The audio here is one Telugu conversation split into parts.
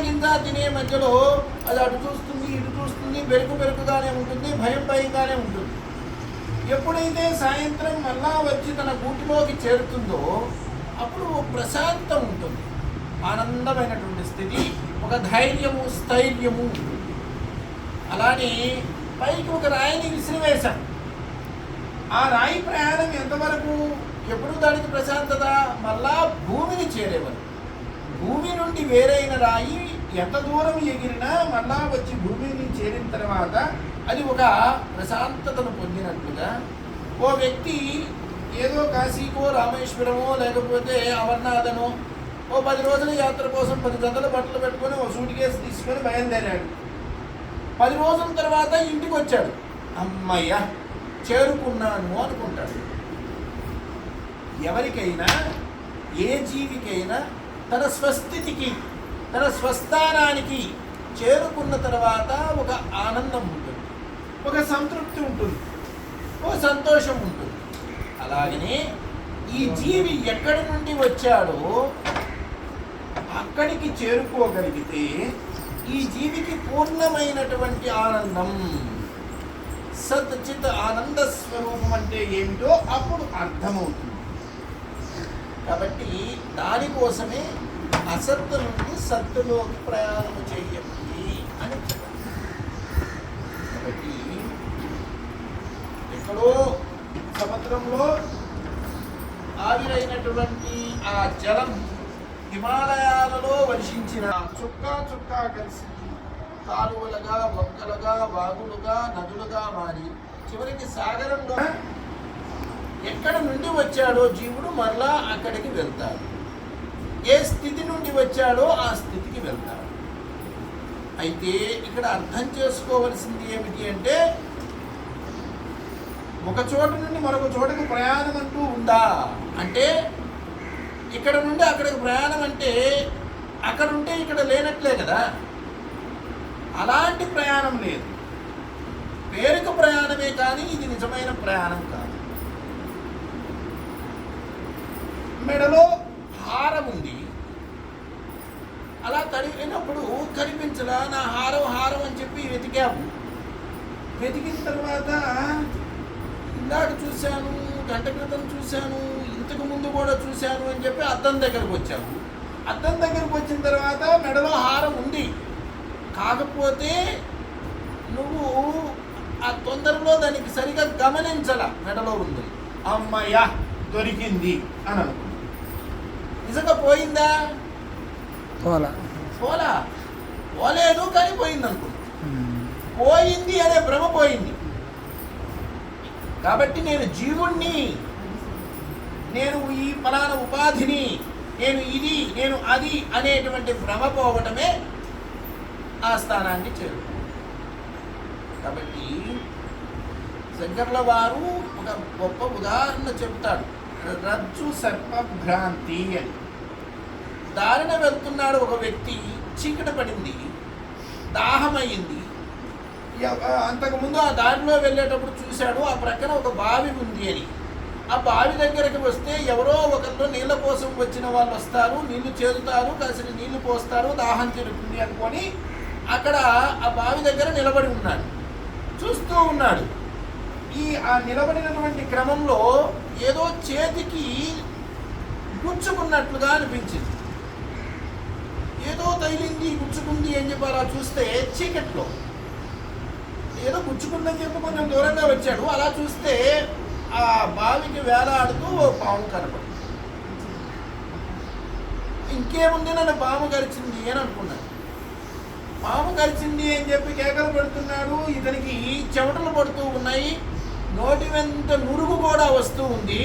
గింజ తినే మధ్యలో అది అటు చూస్తుంది ఇటు చూస్తుంది, బెరుకుగానే ఉంటుంది, భయంగానే ఉంటుంది. ఎప్పుడైతే సాయంత్రం మళ్ళా వచ్చి తన గూటిలోకి చేరుతుందో అప్పుడు ప్రశాంతం ఉంటుంది, ఆనందమైనటువంటి స్థితి, ఒక ధైర్యము స్థైర్యము. అలానే పైకి ఒక రాయిని విసిరివేశాం. ఆ రాయి ప్రయాణం ఎంతవరకు? ఎప్పుడు దానికి ప్రశాంతత? మళ్ళా భూమిని చేరేవరకు. భూమి నుండి వేరైన రాయి ఎంత దూరం ఎగిరినా మళ్ళా వచ్చి భూమిని చేరిన తర్వాత అది ఒక ప్రశాంతతను పొందినట్లుగా ఓ వ్యక్తి ఏదో కాశీకో రామేశ్వరమో లేకపోతే అమర్నాథనో ఓ 10 రోజుల యాత్ర కోసం 10 జతల బట్టలు పెట్టుకొని ఓ సూట్ కేసు తీసుకొని బయలుదేరాడు. 10 రోజుల తర్వాత ఇంటికి వచ్చాడు. అమ్మయ్య చేరుకున్నాను అనుకుంటాడు. ఎవరికైనా ఏ జీవికైనా తన స్వస్థితికి తన స్వస్థానానికి చేరుకున్న తర్వాత ఒక ఆనందం ఉంటుంది, ఒక సంతృప్తి ఉంటుంది, ఒక సంతోషం ఉంటుంది. అలాగనే ఈ జీవి ఎక్కడి నుండి వచ్చాడో అక్కడికి చేరుకోగలిగితే ఈ జీవికి పూర్ణమైనటువంటి ఆనందం, సచ్చిత్ ఆనంద స్వరూపం అంటే ఏమిటో అప్పుడు అర్థమవుతుంది. కాబట్టి దానికోసమే అసత్తు నుండి సత్తులోకి ప్రయాణం చెయ్యండి అని చెప్పారు. కాబట్టి ఎక్కడో సముద్రంలో ఆవిరైనటువంటి ఆ జలం హిమాలయాలలో వర్షించిన చుక్క కలిసింది, కాలువలుగా, వంకలుగా, వాగులుగా, నదులుగా మారి చివరికి సాగరంలో ఎక్కడ నుండి వచ్చాడో జీవుడు మరలా అక్కడికి వెళ్తాడు. ఏ స్థితి నుండి వచ్చాడో ఆ స్థితికి వెళ్తాడు. అయితే ఇక్కడ అర్థం చేసుకోవలసింది ఏమిటి అంటే ఒక చోటు నుండి మరొక చోటుకు ప్రయాణం అంటూ ఉందా అంటే ఇక్కడ నుండి అక్కడికి ప్రయాణం అంటే అక్కడ ఉంటే ఇక్కడ లేనట్లే కదా. అలాంటి ప్రయాణం లేదు, పేరుకు ప్రయాణమే కానీ ఇది నిజమైన ప్రయాణం కాదు. మెడలో హారం ఉంది, అలా తడిగినప్పుడు కనిపించలా, నా హారం అని చెప్పి వెతికాము. వెతికిన తర్వాత ఇందాక చూశాను, గంట క్రితం చూశాను, ఇంతకు ముందు కూడా చూశాను అని చెప్పి అద్దం దగ్గరకు వచ్చాము. అద్దం దగ్గరకు వచ్చిన తర్వాత మెడలో హారం ఉంది, కాకపోతే నువ్వు ఆ తొందరలో దానికి సరిగా గమనించాల మెడలో ఉంది. అమ్మయ్య దొరికింది అని అనుకో. నిజంగా పోయిందా? పోలేదు, కానీ పోయింది అనుకో. పోయింది అనే భ్రమ పోయింది. కాబట్టి నేను జీవుణ్ణి, నేను ఈ ఫలానా ఉపాధిని, నేను ఇది, నేను అది అనేటువంటి భ్రమ పోవటమే ఆ స్థానాన్ని చేరు. కాబట్టి శంకర్ల వారు ఒక గొప్ప ఉదాహరణ చెప్తాడు, రజ్జు సర్పభ్రాంతి అని. దారిన వెళ్తున్నాడు ఒక వ్యక్తి, చీకటి పడింది, దాహమైంది. అంతకుముందు ఆ దారిలో వెళ్ళేటప్పుడు చూశాడు ఆ ప్రక్కన ఒక బావి ఉంది అని. ఆ బావి దగ్గరికి వస్తే ఎవరో ఒకరిలో నీళ్ళ కోసం వచ్చిన వాళ్ళు వస్తారు, నీళ్లు చేరుతారు, కాసిన నీళ్లు పోస్తారు, దాహం తీరుతుంది అనుకొని అక్కడ ఆ బావి దగ్గర నిలబడి ఉన్నాడు, చూస్తూ ఉన్నాడు. ఆ నిలబడినటువంటి క్రమంలో ఏదో చేతికి గుచ్చుకున్నట్లుగా అనిపించింది. ఏదో తగిలింది, గుచ్చుకుంది అని చెప్పి అలా చూస్తే చీకట్లో ఏదో గుచ్చుకుందని చెప్పి కొంచెం దూరంగా వచ్చాడు. అలా చూస్తే ఆ బావికి వేలాడుతూ పాము కనపడింది. ఇంకేముంది, నన్ను పాము గరిచింది అని అనుకున్నాడు. పాము గరిచింది అని చెప్పి కేకలు పెడుతున్నాడు. ఇతనికి చెమటలు పడుతూ ఉన్నాయి, నోటి వెంట నురుగు కూడా వస్తూ ఉంది,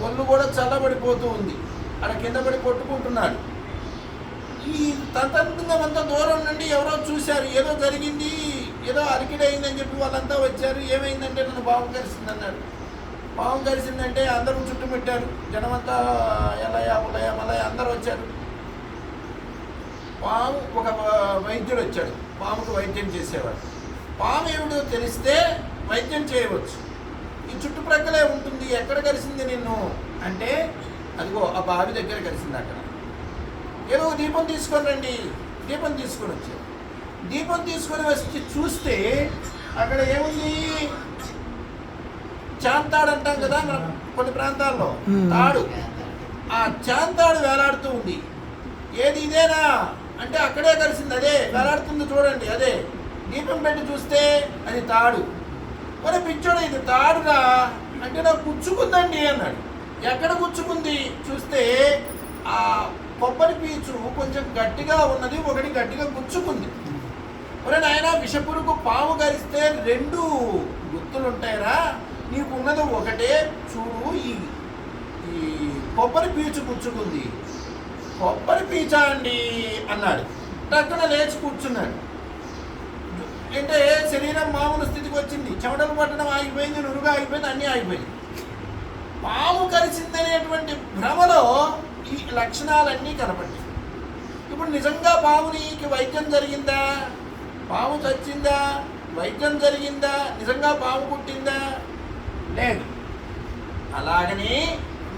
ఒళ్ళు కూడా చల్లబడిపోతూ ఉంది. అక్కడ కింద పడి కొట్టుకుంటున్నాడు. ఈ తంతంత దూరం నుండి ఎవరో చూశారు, ఏదో జరిగింది, ఏదో అరికిడైందని చెప్పి వాళ్ళంతా వచ్చారు. ఏమైందంటే నన్ను పాము కరిసింది అన్నాడు. పాము కరిసిందంటే అందరూ చుట్టుముట్టారు, జనమంతా ఎలయ పులయ మలయ అందరూ వచ్చారు. పాము ఒక వైద్యుడు వచ్చాడు, పాముకు వైద్యం చేసేవాడు. పాము ఏమిటో తెలిస్తే వైద్యం చేయవచ్చు, ఈ చుట్టుప్రక్కలే ఉంటుంది, ఎక్కడ కరిసింది నిన్ను అంటే అదిగో ఆ బావి దగ్గర కరిసింది. అక్కడ ఏదో ఒక దీపం తీసుకొని రండి. దీపం తీసుకొని వచ్చారు. దీపం తీసుకొని వచ్చి చూస్తే అక్కడ ఏముంది? చాంతాడు అంటాం కదా మనం కొన్ని ప్రాంతాల్లో, తాడు. ఆ చాంతాడు వేలాడుతూ ఉంది. ఏది ఇదేనా అంటే అక్కడే కలిసింది, అదే వేలాడుతుంది చూడండి, అదే. దీపం పెట్టి చూస్తే అది తాడు. మరి పిచ్చోడు ఇది తాడురా అంటే నాకు గుచ్చుకుందండి అన్నాడు. ఎక్కడ గుచ్చుకుంది చూస్తే ఆ కొబ్బరి పీచు కొంచెం గట్టిగా ఉన్నది, ఒకటి గట్టిగా గుచ్చుకుంది. ఒరే నాయన, విషపురుగు పాము కరిస్తే 2 గుర్తులు ఉంటాయిరా, నీకున్నది ఒకటే చూడు, ఈ కొబ్బరి పీచు గుచ్చుకుంది. కొబ్బరి పీచా అండి అన్నాడు. టక్కున లేచి కూర్చున్నాడు. అంటే శరీరం మామూలు స్థితికి వచ్చింది, చెమటలు పట్టడం ఆగిపోయింది, నురుగా ఆగిపోయింది, అన్నీ ఆగిపోయింది. పాము కలిసిందనేటువంటి భ్రమలో ఈ లక్షణాలన్నీ కనపడ్డాయి. ఇప్పుడు నిజంగా పామునికి వైద్యం జరిగిందా? పాము చచ్చిందా? వైద్యం జరిగిందా? నిజంగా పాము పుట్టిందా? లేదు. అలాగనే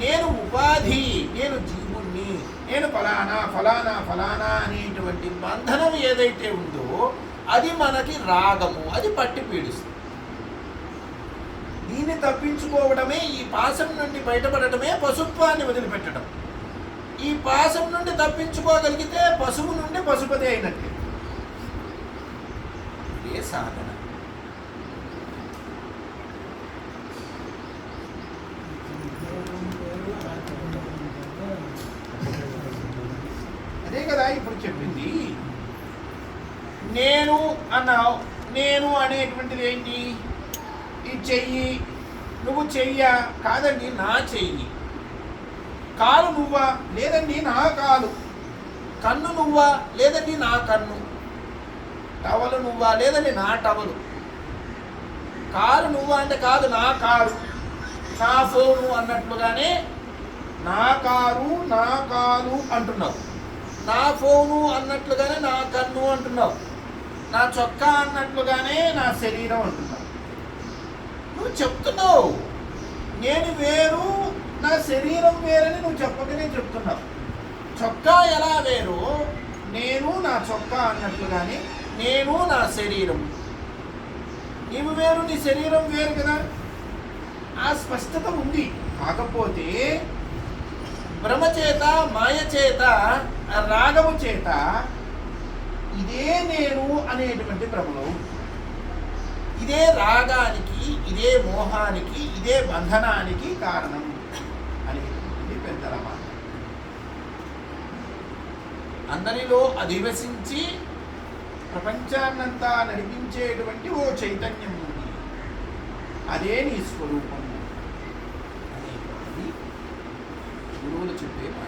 నేను ఉపాధి, నేను జీవుణ్ణి, నేను ఫలానా ఫలానా ఫలానా అనేటువంటి బంధనం ఏదైతే ఉందో అది మనకి రాగము, అది పట్టి పీడిస్తుంది. దీన్ని తప్పించుకోవడమే, ఈ పాశం నుండి బయటపడటమే పశుత్వాన్ని వదిలిపెట్టడం. ఈ పాశం నుండి తప్పించుకోగలిగితే పశువు నుండి పశుపతి అయినట్టే. ఇదే సాధన. అదే కదా ఇప్పుడు చెప్పింది. నేను అన్నావు. నేను అనేటువంటిది ఏంటి? ఈ చెయ్యి, నువ్వు చెయ్యా? కాదండి, నా చెయ్యి. కాలు నువ్వా? లేదండి, నా కాలు. కన్ను నువ్వా? లేదండి, నా కన్ను. టవలు నువ్వా? లేదండి, నా టవలు. కారు నువ్వా అంటే కాదు, నా కారు. నా ఫోను అన్నట్లుగానే నా కారు, నా కాలు అంటున్నావు. నా ఫోను అన్నట్లుగానే నా కన్ను అంటున్నావు. నా చొక్కా అన్నట్లుగానే నా శరీరం అంటున్నావు. నువ్వు చెప్తున్నావు నేను వేరు, నా శరీరం వేరని నువ్వు చెప్పకనే చెప్తున్నావు. చొక్కా ఎలా వేరు? నేను నా చొక్కా అన్నట్లుగానే నేను నా శరీరం. నీవు వేరు, నీ శరీరం వేరు కదా. ఆ స్పష్టత ఉంది. కాకపోతే భ్రమ చేత, మాయ చేత, రాగము చేత ఇదే నేను అనేటువంటి భ్రమలో, ఇదే రాగానికి, ఇదే మోహానికి, ఇదే బంధనానికి కారణం అనేటువంటి పెద్దల మాట. అందరిలో అధివసించి ప్రపంచాన్నంతా నడిపించేటువంటి ఓ చైతన్యం ఉంది, అదే నీ స్వరూపం అనేటువంటి గురువులు చెప్పే మాట.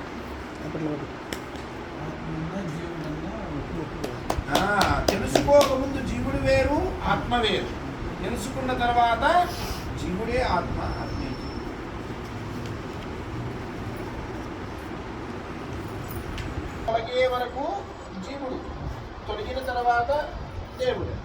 తెలుసుకోకముందు జీవుడు వేరు, ఆత్మ వేరు. తెలుసుకున్న తర్వాత జీవుడే ఆత్మ, ఆత్మే జీవుడు. తొలగే వరకు జీవుడు, తొలగిన తర్వాత దేవుడు.